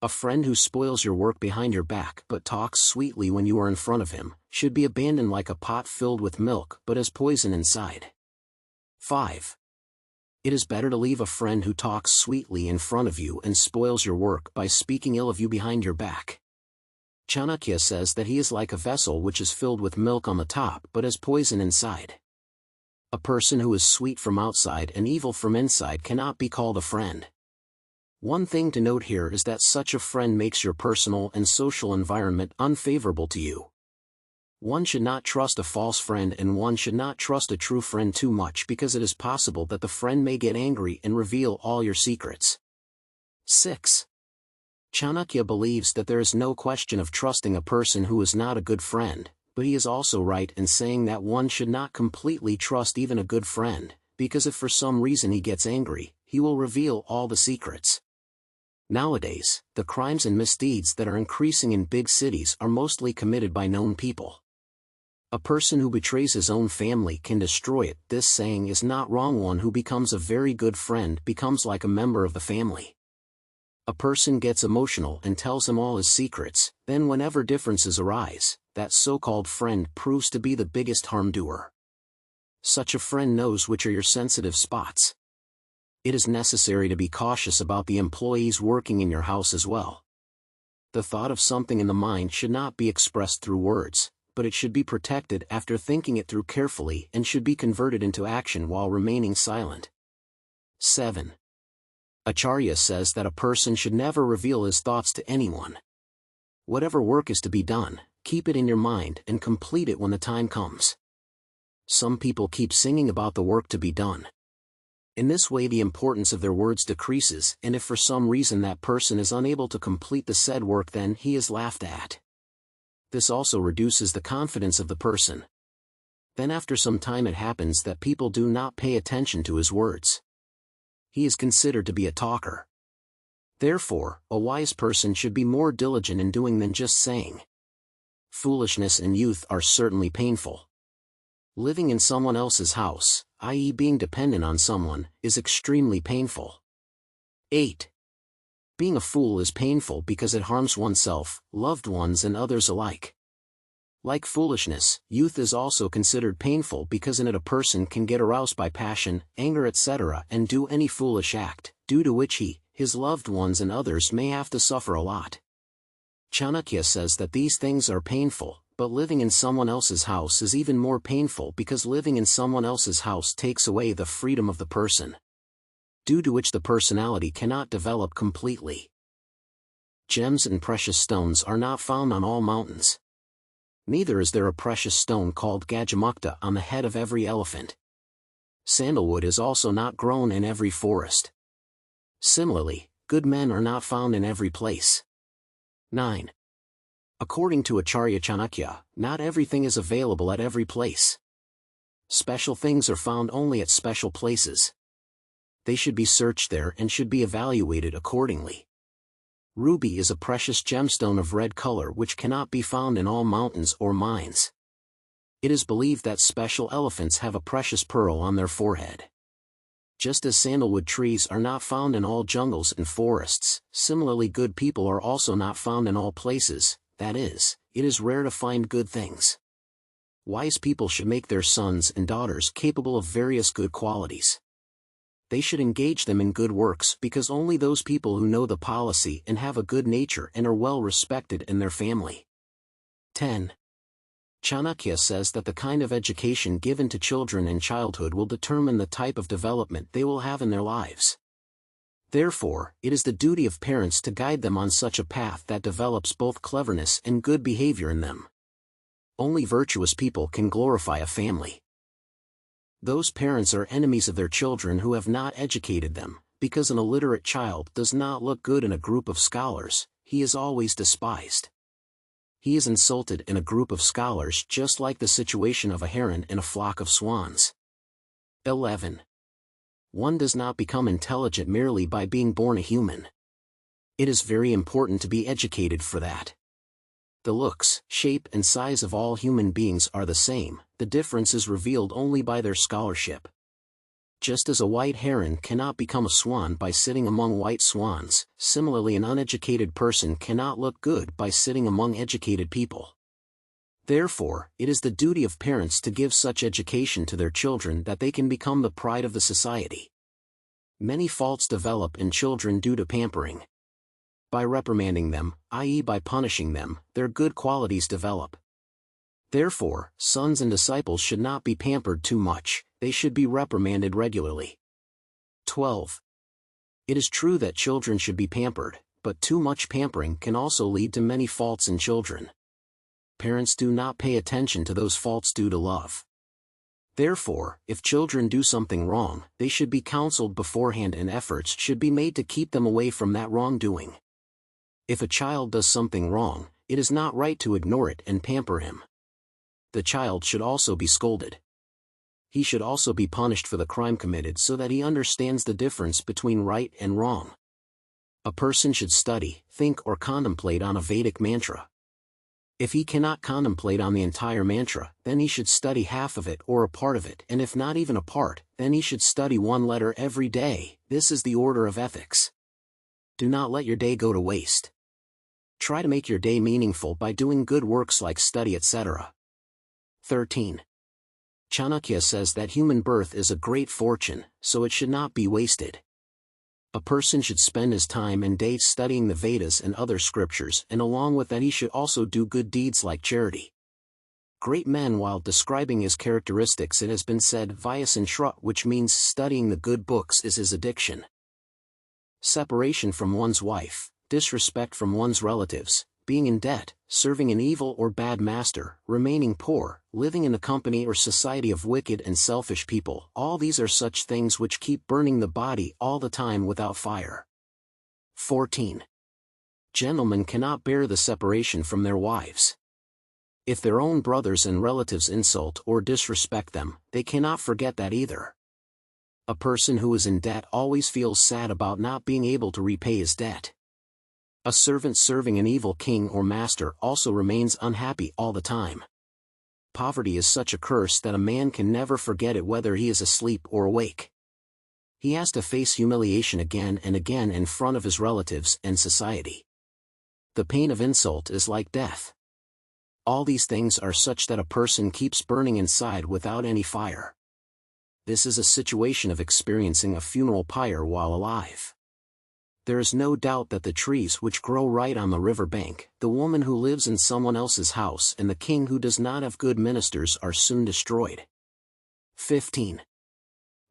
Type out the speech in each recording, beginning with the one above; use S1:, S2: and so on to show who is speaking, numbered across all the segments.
S1: A friend who spoils your work behind your back but talks sweetly when you are in front of him, should be abandoned like a pot filled with milk but has poison inside. 5. It is better to leave a friend who talks sweetly in front of you and spoils your work by speaking ill of you behind your back. Chanakya says that he is like a vessel which is filled with milk on the top but has poison inside. A person who is sweet from outside and evil from inside cannot be called a friend. One thing to note here is that such a friend makes your personal and social environment unfavorable to you. One should not trust a false friend, and one should not trust a true friend too much, because it is possible that the friend may get angry and reveal all your secrets. 6. Chanakya believes that there is no question of trusting a person who is not a good friend, but he is also right in saying that one should not completely trust even a good friend, because if for some reason he gets angry, he will reveal all the secrets. Nowadays, the crimes and misdeeds that are increasing in big cities are mostly committed by known people. A person who betrays his own family can destroy it. This saying is not wrong. One who becomes a very good friend becomes like a member of the family. A person gets emotional and tells him all his secrets, then whenever differences arise, that so-called friend proves to be the biggest harm doer. Such a friend knows which are your sensitive spots. It is necessary to be cautious about the employees working in your house as well. The thought of something in the mind should not be expressed through words, but it should be protected after thinking it through carefully and should be converted into action while remaining silent. 7. Acharya says that a person should never reveal his thoughts to anyone. Whatever work is to be done, keep it in your mind and complete it when the time comes. Some people keep singing about the work to be done. In this way the importance of their words decreases, and if for some reason that person is unable to complete the said work, then he is laughed at. This also reduces the confidence of the person. Then after some time it happens that people do not pay attention to his words. He is considered to be a talker. Therefore, a wise person should be more diligent in doing than just saying. Foolishness and youth are certainly painful. Living in someone else's house, i.e. being dependent on someone, is extremely painful. 8. Being a fool is painful because it harms oneself, loved ones and others alike. Like foolishness, youth is also considered painful because in it a person can get aroused by passion, anger etc. and do any foolish act, due to which he, his loved ones and others may have to suffer a lot. Chanakya says that these things are painful, but living in someone else's house is even more painful because living in someone else's house takes away the freedom of the person, due to which the personality cannot develop completely. Gems and precious stones are not found on all mountains. Neither is there a precious stone called Gajamukta on the head of every elephant. Sandalwood is also not grown in every forest. Similarly, good men are not found in every place. 9. According to Acharya Chanakya, not everything is available at every place. Special things are found only at special places. They should be searched there and should be evaluated accordingly. Ruby is a precious gemstone of red color which cannot be found in all mountains or mines. It is believed that special elephants have a precious pearl on their forehead. Just as sandalwood trees are not found in all jungles and forests, similarly good people are also not found in all places, that is, it is rare to find good things. Wise people should make their sons and daughters capable of various good qualities. They should engage them in good works because only those people who know the policy and have a good nature and are well respected in their family. 10. Chanakya says that the kind of education given to children in childhood will determine the type of development they will have in their lives. Therefore, it is the duty of parents to guide them on such a path that develops both cleverness and good behavior in them. Only virtuous people can glorify a family. Those parents are enemies of their children who have not educated them, because an illiterate child does not look good in a group of scholars, he is always despised. He is insulted in a group of scholars just like the situation of a heron in a flock of swans. 11. One does not become intelligent merely by being born a human. It is very important to be educated for that. The looks, shape and size of all human beings are the same, the difference is revealed only by their scholarship. Just as a white heron cannot become a swan by sitting among white swans, similarly an uneducated person cannot look good by sitting among educated people. Therefore, it is the duty of parents to give such education to their children that they can become the pride of the society. Many faults develop in children due to pampering. By reprimanding them, i.e. by punishing them, their good qualities develop. Therefore, sons and disciples should not be pampered too much, they should be reprimanded regularly. 12. It is true that children should be pampered, but too much pampering can also lead to many faults in children. Parents do not pay attention to those faults due to love. Therefore, if children do something wrong, they should be counseled beforehand and efforts should be made to keep them away from that wrongdoing. If a child does something wrong, it is not right to ignore it and pamper him. The child should also be scolded. He should also be punished for the crime committed so that he understands the difference between right and wrong. A person should study, think or contemplate on a Vedic mantra. If he cannot contemplate on the entire mantra, then he should study half of it or a part of it, and if not even a part, then he should study one letter every day. This is the order of ethics. Do not let your day go to waste. Try to make your day meaningful by doing good works like study, etc. 13. Chanakya says that human birth is a great fortune, so it should not be wasted. A person should spend his time and days studying the Vedas and other scriptures, and along with that he should also do good deeds like charity. Great men, while describing his characteristics, it has been said Vyasan Shruta, which means studying the good books is his addiction. Separation from one's wife, disrespect from one's relatives, being in debt, serving an evil or bad master, remaining poor, living in the company or society of wicked and selfish people, all these are such things which keep burning the body all the time without fire. 14. Gentlemen cannot bear the separation from their wives. If their own brothers and relatives insult or disrespect them, they cannot forget that either. A person who is in debt always feels sad about not being able to repay his debt. A servant serving an evil king or master also remains unhappy all the time. Poverty is such a curse that a man can never forget it whether he is asleep or awake. He has to face humiliation again and again in front of his relatives and society. The pain of insult is like death. All these things are such that a person keeps burning inside without any fire. This is a situation of experiencing a funeral pyre while alive. There is no doubt that the trees which grow right on the river bank, the woman who lives in someone else's house and the king who does not have good ministers are soon destroyed. 15.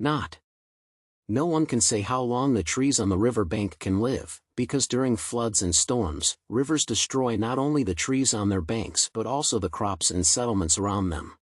S1: No one can say how long the trees on the river bank can live, because during floods and storms, rivers destroy not only the trees on their banks but also the crops and settlements around them.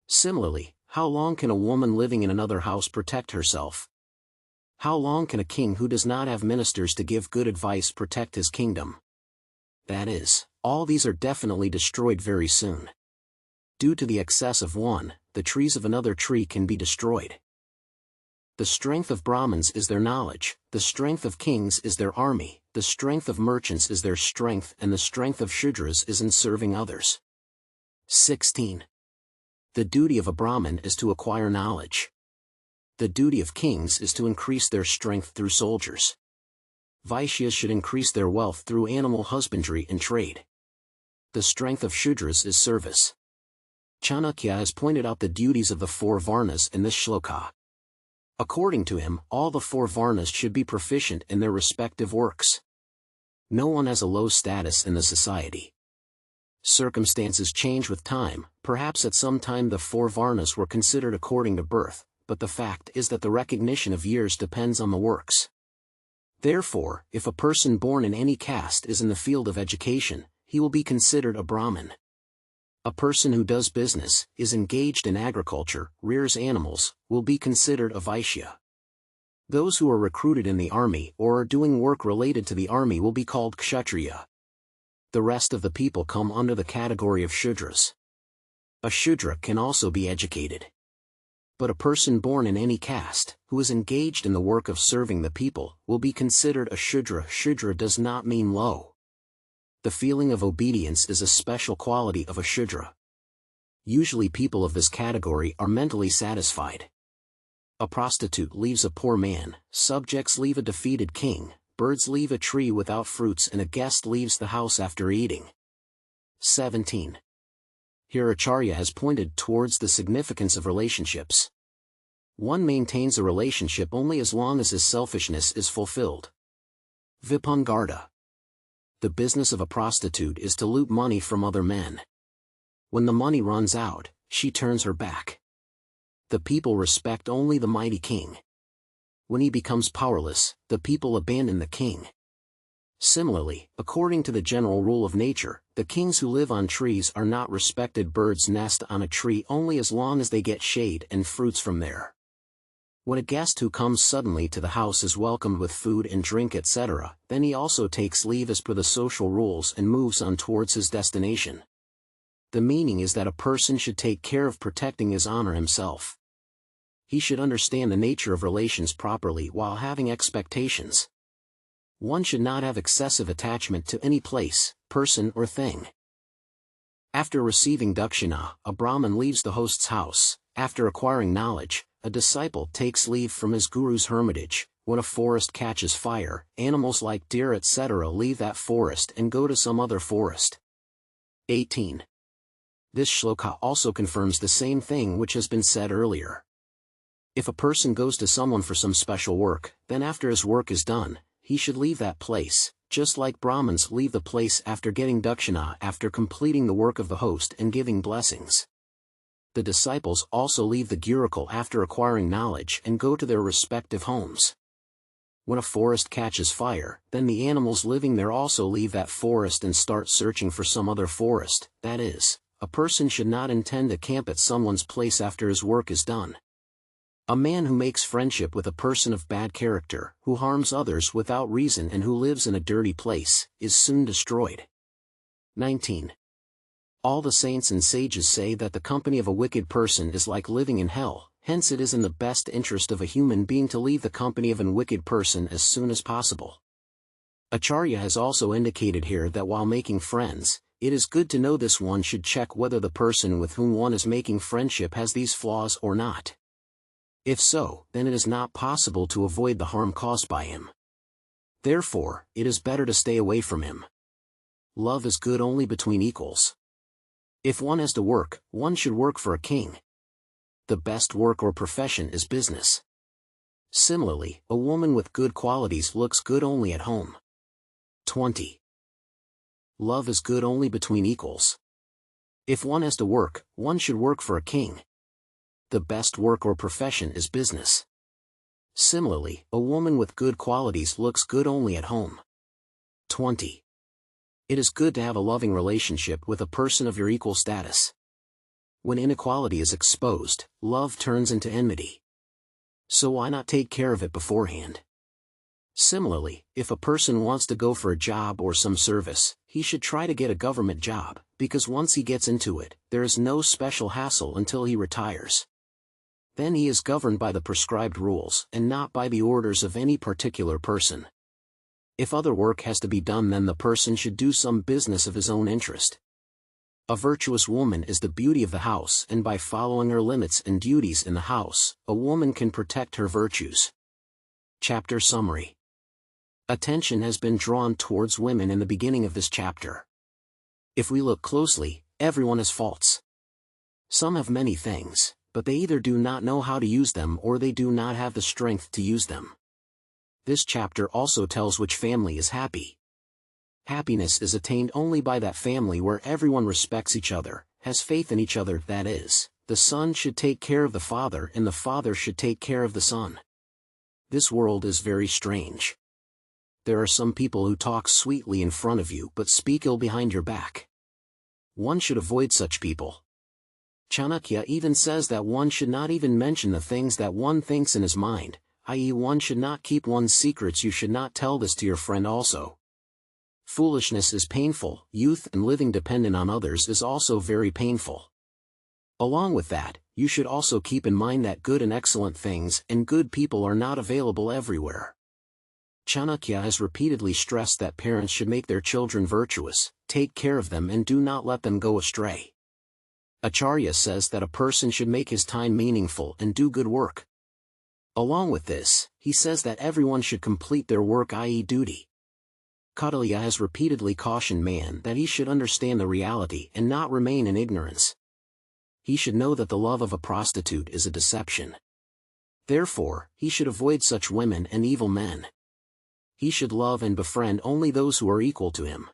S1: Similarly, how long can a woman living in another house protect herself? How long can a king who does not have ministers to give good advice protect his kingdom? That is, all these are definitely destroyed very soon. Due to the excess of one, the trees of another tree can be destroyed. The strength of Brahmins is their knowledge, the strength of kings is their army, the strength of merchants is their strength, and the strength of Shudras is in serving others. 16. The duty of a Brahmin is to acquire knowledge. The duty of kings is to increase their strength through soldiers. Vaishyas should increase their wealth through animal husbandry and trade. The strength of Shudras is service. Chanakya has pointed out the duties of the four Varnas in this shloka. According to him, all the four Varnas should be proficient in their respective works. No one has a low status in the society. Circumstances change with time, perhaps at some time the four Varnas were considered according to birth, but the fact is that the recognition of years depends on the works. Therefore, if a person born in any caste is in the field of education, he will be considered a Brahmin. A person who does business, is engaged in agriculture, rears animals, will be considered a Vaishya. Those who are recruited in the army or are doing work related to the army will be called Kshatriya. The rest of the people come under the category of Shudras. A Shudra can also be educated. But a person born in any caste, who is engaged in the work of serving the people, will be considered a Shudra. Shudra does not mean low. The feeling of obedience is a special quality of a Shudra. Usually people of this category are mentally satisfied. A prostitute leaves a poor man, subjects leave a defeated king, birds leave a tree without fruits, and a guest leaves the house after eating. 17. Here Acharya has pointed towards the significance of relationships. One maintains a relationship only as long as his selfishness is fulfilled. Vipangarda. The business of a prostitute is to loot money from other men. When the money runs out, she turns her back. The people respect only the mighty king. When he becomes powerless, the people abandon the king. Similarly, according to the general rule of nature, the kings who live on trees are not respected. Birds nest on a tree only as long as they get shade and fruits from there. When a guest who comes suddenly to the house is welcomed with food and drink etc., then he also takes leave as per the social rules and moves on towards his destination. The meaning is that a person should take care of protecting his honor himself. He should understand the nature of relations properly while having expectations. One should not have excessive attachment to any place, person or thing. After receiving dakshina, a Brahmin leaves the host's house. After acquiring knowledge, a disciple takes leave from his guru's hermitage. When a forest catches fire, animals like deer etc. leave that forest and go to some other forest. 18. This shloka also confirms the same thing which has been said earlier. If a person goes to someone for some special work, then after his work is done, he should leave that place, just like Brahmins leave the place after getting dakshina after completing the work of the host and giving blessings. The disciples also leave the gurukul after acquiring knowledge and go to their respective homes. When a forest catches fire, then the animals living there also leave that forest and start searching for some other forest. That is, a person should not intend to camp at someone's place after his work is done. A man who makes friendship with a person of bad character, who harms others without reason and who lives in a dirty place, is soon destroyed. 19. All the saints and sages say that the company of a wicked person is like living in hell, hence it is in the best interest of a human being to leave the company of a wicked person as soon as possible. Acharya has also indicated here that while making friends, it is good to know this one should check whether the person with whom one is making friendship has these flaws or not. If so, then it is not possible to avoid the harm caused by him. Therefore, it is better to stay away from him. Love is good only between equals. If one has to work, one should work for a king. The best work or profession is business. Similarly, a woman with good qualities looks good only at home. 20. Love is good only between equals. If one has to work, one should work for a king. The best work or profession is business. Similarly, a woman with good qualities looks good only at home. 20. It is good to have a loving relationship with a person of your equal status. When inequality is exposed, love turns into enmity. So why not take care of it beforehand? Similarly, if a person wants to go for a job or some service, he should try to get a government job, because once he gets into it, there is no special hassle until he retires. Then he is governed by the prescribed rules and not by the orders of any particular person. If other work has to be done, then the person should do some business of his own interest. A virtuous woman is the beauty of the house, and by following her limits and duties in the house, a woman can protect her virtues. Chapter Summary. Attention has been drawn towards women in the beginning of this chapter. If we look closely, everyone has faults. Some have many things, but they either do not know how to use them or they do not have the strength to use them. This chapter also tells which family is happy. Happiness is attained only by that family where everyone respects each other, has faith in each other, that is, the son should take care of the father and the father should take care of the son. This world is very strange. There are some people who talk sweetly in front of you but speak ill behind your back. One should avoid such people. Chanakya even says that one should not even mention the things that one thinks in his mind, i.e., one should not keep one's secrets. You should not tell this to your friend also. Foolishness is painful, youth and living dependent on others is also very painful. Along with that, you should also keep in mind that good and excellent things and good people are not available everywhere. Chanakya has repeatedly stressed that parents should make their children virtuous, take care of them and do not let them go astray. Acharya says that a person should make his time meaningful and do good work. Along with this, he says that everyone should complete their work, i.e. duty. Kautilya has repeatedly cautioned man that he should understand the reality and not remain in ignorance. He should know that the love of a prostitute is a deception. Therefore, he should avoid such women and evil men. He should love and befriend only those who are equal to him.